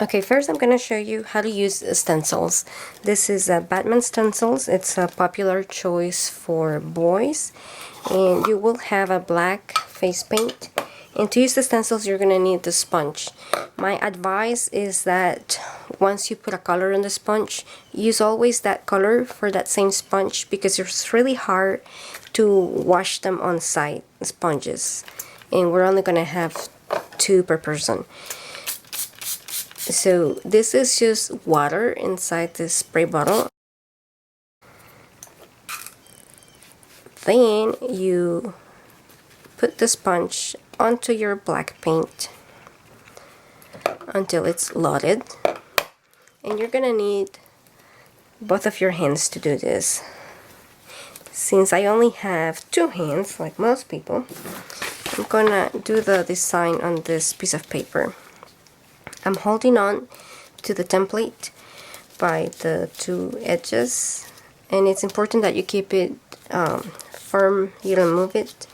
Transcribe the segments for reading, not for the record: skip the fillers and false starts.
Okay, first I'm going to show you how to use stencils. This is a Batman stencils. It's a popular choice for boys. And you will have a black face paint. And to use the stencils, you're going to need the sponge. My advice is that once you put a color on the sponge, use always that color for that same sponge because it's really hard to wash them on site sponges. And we're only going to have 2 per person. So this is just water inside this spray bottle. Then you put the sponge onto your black paint until it's loaded. And you're gonna need both of your hands to do this. Since I only have 2 hands, like most people, I'm gonna do the design on this piece of paper. I'm holding on to the template by the 2 edges, and it's important that you keep it firm, you don't move it.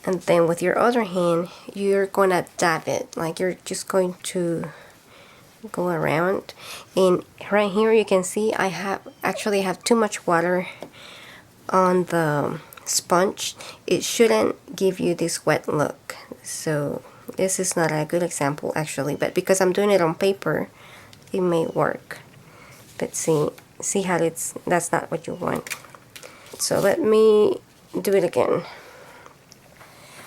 And then with your other hand, you're gonna dab it, like you're just going to go around. And right here you can see I actually have too much water on the sponge. It shouldn't give you this wet look, so this is not a good example actually, but because I'm doing it on paper, it may work. But see how that's not what you want. So let me do it again.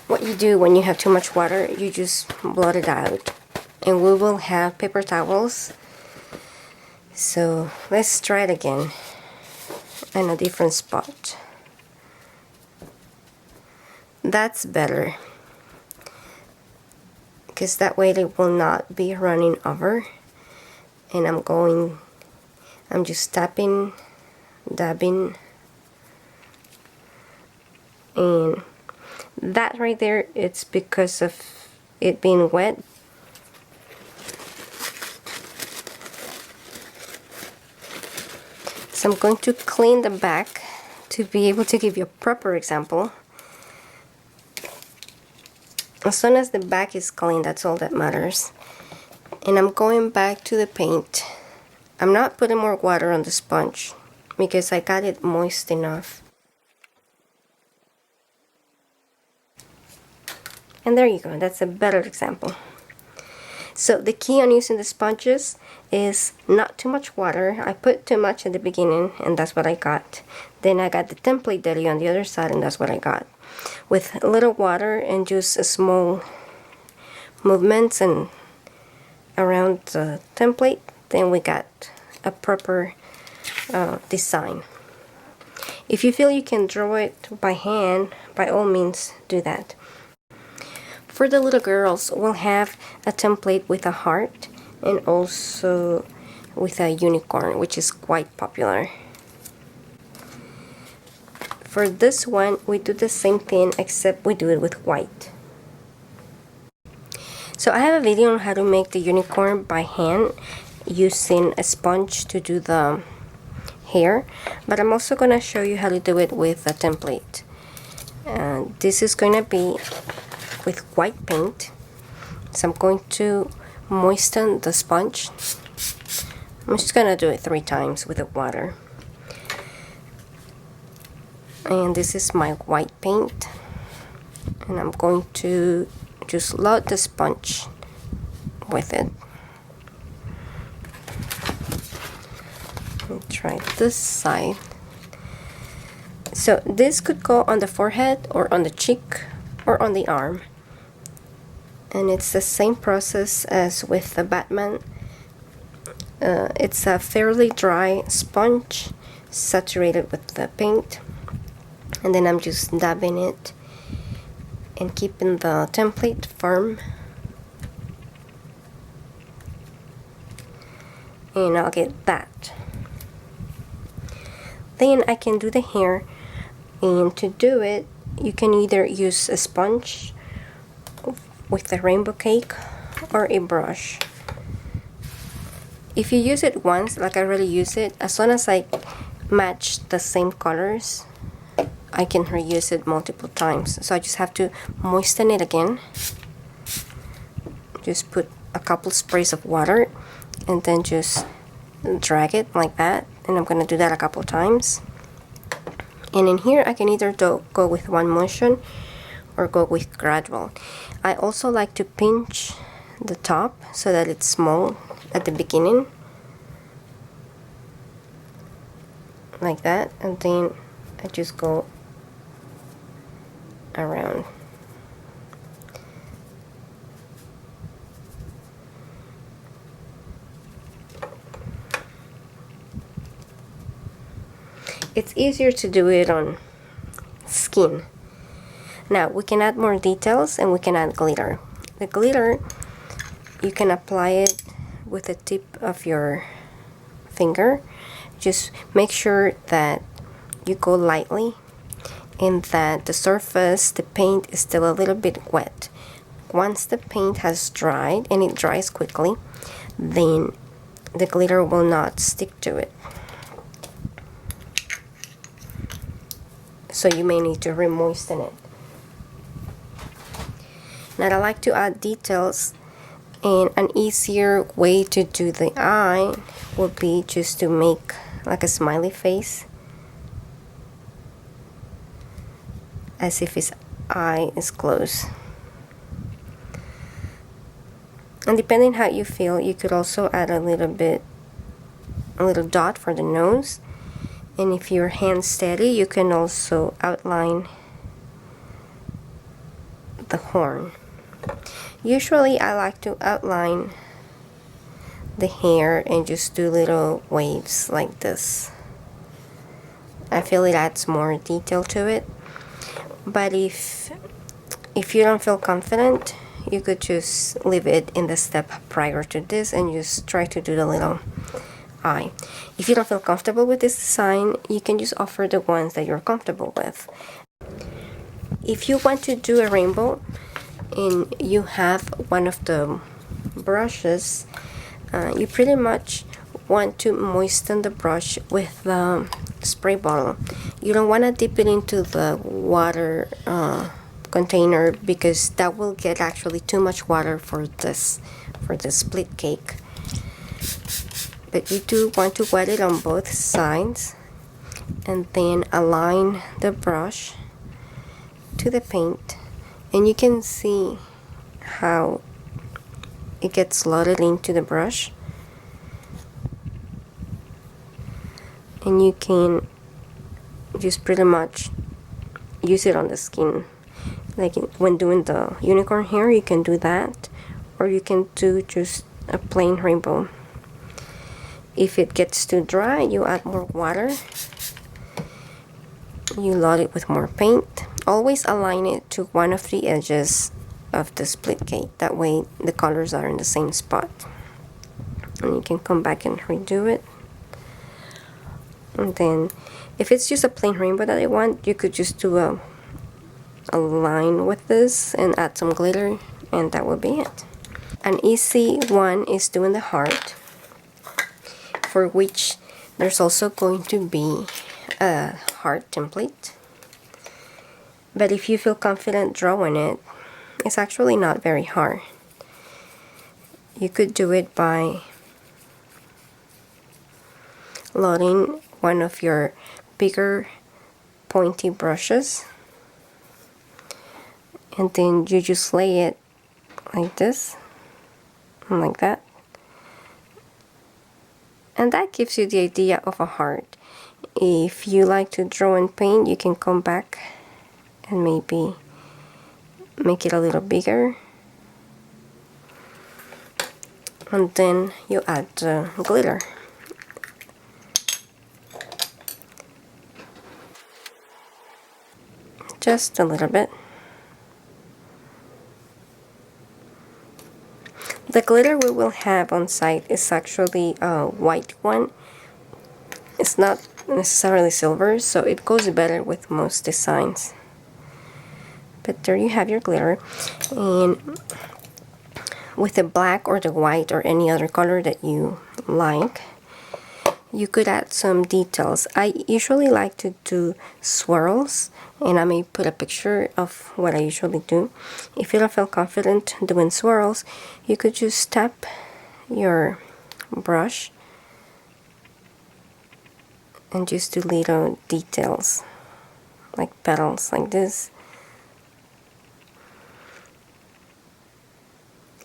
What you do when you have too much water, you just blot it out. And we will have paper towels. So let's try it again in a different spot. That's better, because that way they will not be running over. And I'm just tapping, dabbing, and that right there, it's because of it being wet. So I'm going to clean the back to be able to give you a proper example. As soon as the back is clean, that's all that matters. And I'm going back to the paint. I'm not putting more water on the sponge because I got it moist enough. And there you go, that's a better example. So the key on using the sponges is not too much water. I put too much at the beginning and that's what I got. Then I got the template dirty on the other side and that's what I got. With a little water and just a small movements and around the template, then we got a proper design. If you feel you can draw it by hand, by all means do that. For the little girls, we'll have a template with a heart and also with a unicorn, which is quite popular. For this one, we do the same thing except we do it with white. So I have a video on how to make the unicorn by hand using a sponge to do the hair, but I'm also going to show you how to do it with a template. This is going to be with white paint. So I'm going to moisten the sponge. I'm just going to do it 3 times with the water. And this is my white paint, and I'm going to just load the sponge with it. I'll try this side. So this could go on the forehead or on the cheek or on the arm, and it's the same process as with the Batman. It's a fairly dry sponge saturated with the paint. And then I'm just dabbing it and keeping the template firm. And I'll get that. Then I can do the hair. And to do it, you can either use a sponge with the rainbow cake or a brush. If you use it once, like I really use it, as soon as I match the same colors, I can reuse it multiple times. So I just have to moisten it again. Just put a couple sprays of water and then just drag it like that, and I'm gonna do that a couple times. And in here I can either go with one motion or go with gradual. I also like to pinch the top so that it's small at the beginning, like that, and then I just go around. It's easier to do it on skin. Now we can add more details and we can add glitter. The glitter, you can apply it with the tip of your finger. Just make sure that you go lightly and that the surface, the paint, is still a little bit wet. Once the paint has dried, and it dries quickly, then the glitter will not stick to it. So you may need to re-moisten it. Now I like to add details, and an easier way to do the eye would be just to make like a smiley face, as if his eye is closed. And depending how you feel, you could also add a little dot for the nose. And if your hand's steady, you can also outline the horn. Usually I like to outline the hair and just do little waves like this. I feel it adds more detail to it. But if you don't feel confident, you could just leave it in the step prior to this and just try to do the little eye. If you don't feel comfortable with this design, you can just offer the ones that you're comfortable with. If you want to do a rainbow and you have one of the brushes, you pretty much want to moisten the brush with the spray bottle. You don't want to dip it into the water container, because that will get actually too much water for the split cake. But you do want to wet it on both sides and then align the brush to the paint, and you can see how it gets loaded into the brush, and you can just pretty much use it on the skin. Like when doing the unicorn hair, you can do that, or you can do just a plain rainbow. If it gets too dry, you add more water. You load it with more paint. Always align it to one of the edges of the split cake. That way the colors are in the same spot. And you can come back and redo it. And then if it's just a plain rainbow that I want, you could just do a line with this and add some glitter, and that will be it. An easy one is doing the heart, for which there's also going to be a heart template. But if you feel confident drawing it, it's actually not very hard. You could do it by loading one of your bigger pointy brushes, and then you just lay it like this and like that. And that gives you the idea of a heart. If you like to draw and paint, you can come back and maybe make it a little bigger. And then you add glitter. Just a little bit. The glitter we will have on site is actually a white one. It's not necessarily silver, so it goes better with most designs. But there you have your glitter. And with the black or the white or any other color that you like, you could add some details. I usually like to do swirls, and I may put a picture of what I usually do. If you don't feel confident doing swirls, you could just tap your brush and just do little details like petals like this,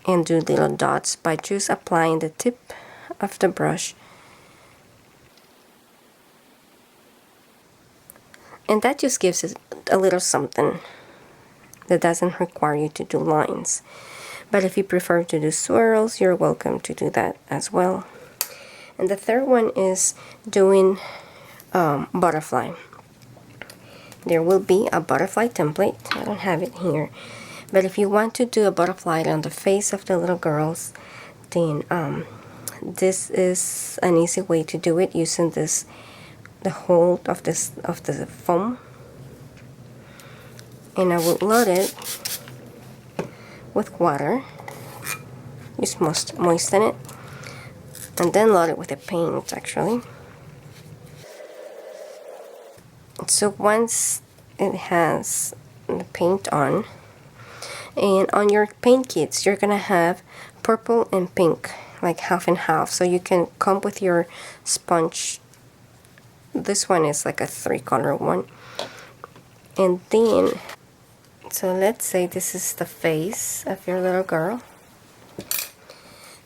and do little dots by just applying the tip of the brush. And that just gives it a little something that doesn't require you to do lines. But if you prefer to do swirls, you're welcome to do that as well. And the third one is doing butterfly. There will be a butterfly template. I don't have it here. But if you want to do a butterfly on the face of the little girls, then this is an easy way to do it using the hold of the foam. And I will load it with water. Just moisten it, and then load it with the paint actually. So once it has the paint on, and on your paint kits you're gonna have purple and pink, like half and half, so you can come with your sponge. This one is like a 3-color one. And then, so let's say this is the face of your little girl.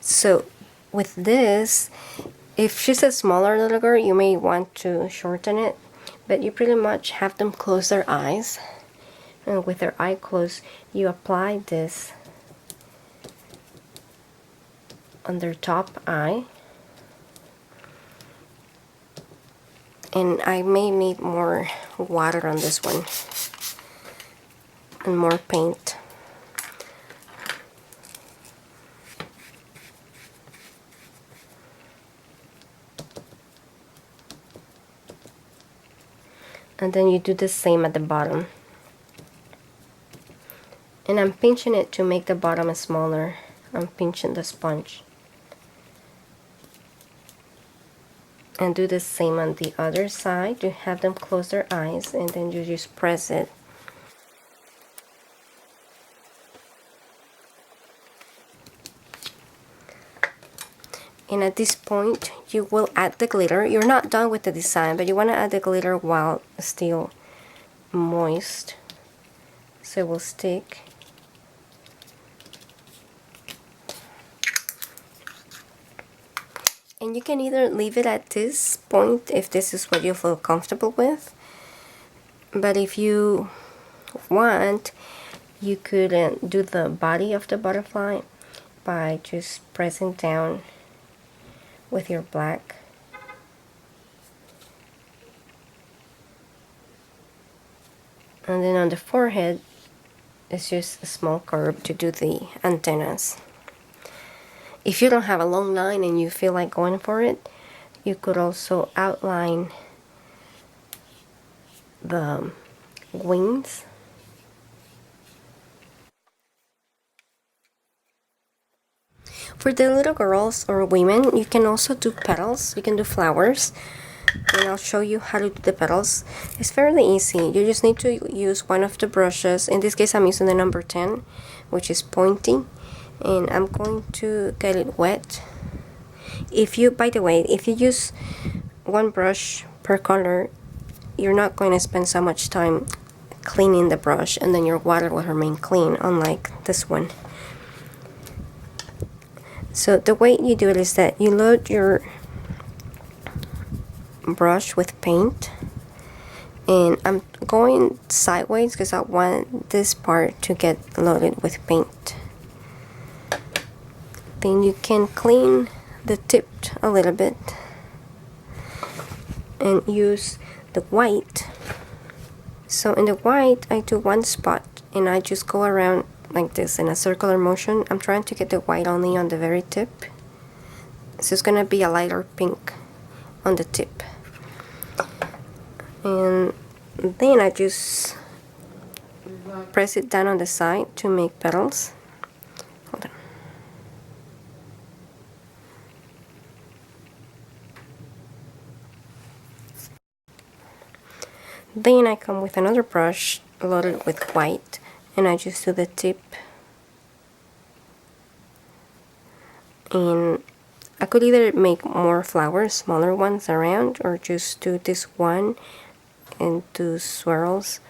So with this, if she's a smaller little girl, you may want to shorten it, but you pretty much have them close their eyes, and with their eye closed you apply this on their top eye. And I may need more water on this one and more paint. And then you do the same at the bottom. And I'm pinching it to make the bottom smaller. I'm pinching the sponge. And do the same on the other side. You have them close their eyes, and then you just press it. And at this point you will add the glitter. You're not done with the design, but you want to add the glitter while still moist, so it will stick. And you can either leave it at this point if this is what you feel comfortable with, but if you want, you could do the body of the butterfly by just pressing down with your black. And then on the forehead, it's just a small curve to do the antennas. If you don't have a long line and you feel like going for it, you could also outline the wings. For the little girls or women, you can also do petals. You can do flowers, and I'll show you how to do the petals. It's fairly easy. You just need to use one of the brushes. In this case I'm using the number 10, which is pointy, and I'm going to get it wet. By the way, if you use one brush per color, you're not going to spend so much time cleaning the brush, and then your water will remain clean, unlike this one. So the way you do it is that you load your brush with paint, and I'm going sideways because I want this part to get loaded with paint. Then you can clean the tip a little bit and use the white. So in the white I do one spot, and I just go around like this in a circular motion. I'm trying to get the white only on the very tip, so it's gonna be a lighter pink on the tip. And then I just press it down on the side to make petals. Hold on. Then I come with another brush loaded with white, and I just do the tip. And I could either make more flowers, smaller ones around, or just do this one and do swirls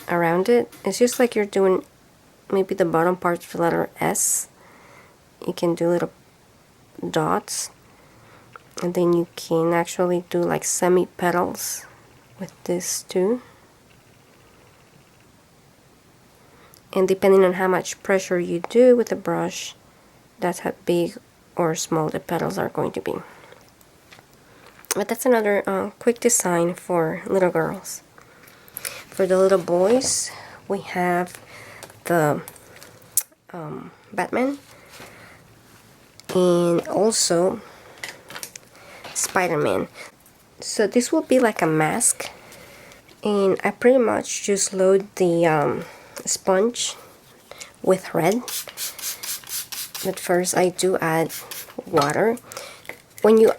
around it. It's just like you're doing maybe the bottom part of the letter S. You can do little dots, and then you can actually do like semi-petals with this too. And depending on how much pressure you do with the brush, that's how big or small the petals are going to be. But that's another quick design for little girls. For the little boys, we have the Batman and also Spider-Man. So this will be like a mask, and I pretty much just load the sponge with red. But first I do add water. When you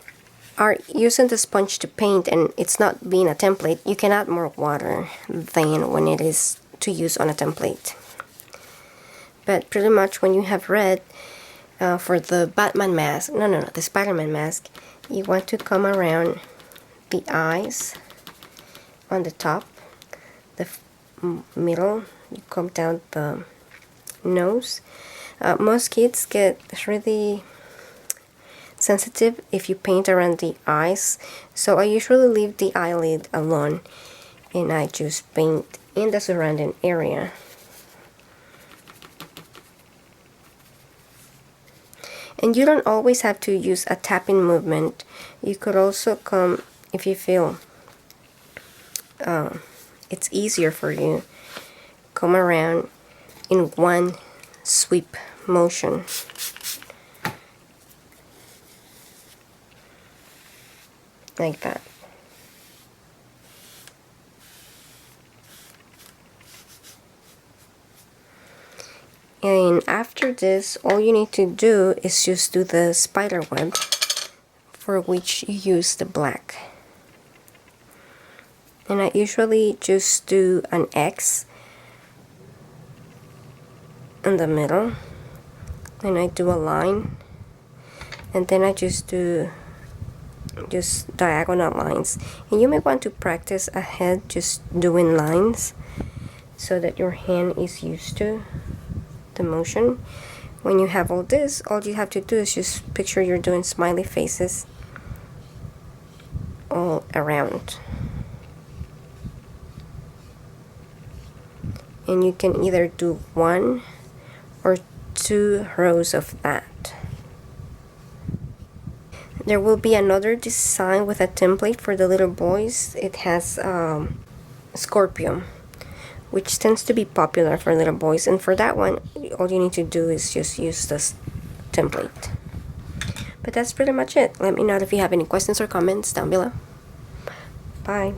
are using the sponge to paint and it's not being a template, you can add more water than when it is to use on a template. But pretty much when you have red, for the Batman mask, the Spider-Man mask, you want to come around the eyes on the top, the middle, you come down the nose. Most kids get really sensitive if you paint around the eyes, so I usually leave the eyelid alone and I just paint in the surrounding area. And you don't always have to use a tapping movement. You could also come, if you feel it's easier for you, come around in one sweep motion. Like that. And after this, all you need to do is just do the spider web, for which you use the black. And I usually just do an X in the middle, and I do a line, and then I just do diagonal lines. And you may want to practice ahead just doing lines so that your hand is used to the motion. When you have all this, all you have to do is just picture you're doing smiley faces all around. And you can either do 1 or 2 rows of that. There will be another design with a template for the little boys. It has Scorpio, which tends to be popular for little boys, and for that one all you need to do is just use this template. But that's pretty much it. Let me know if you have any questions or comments down below. Bye.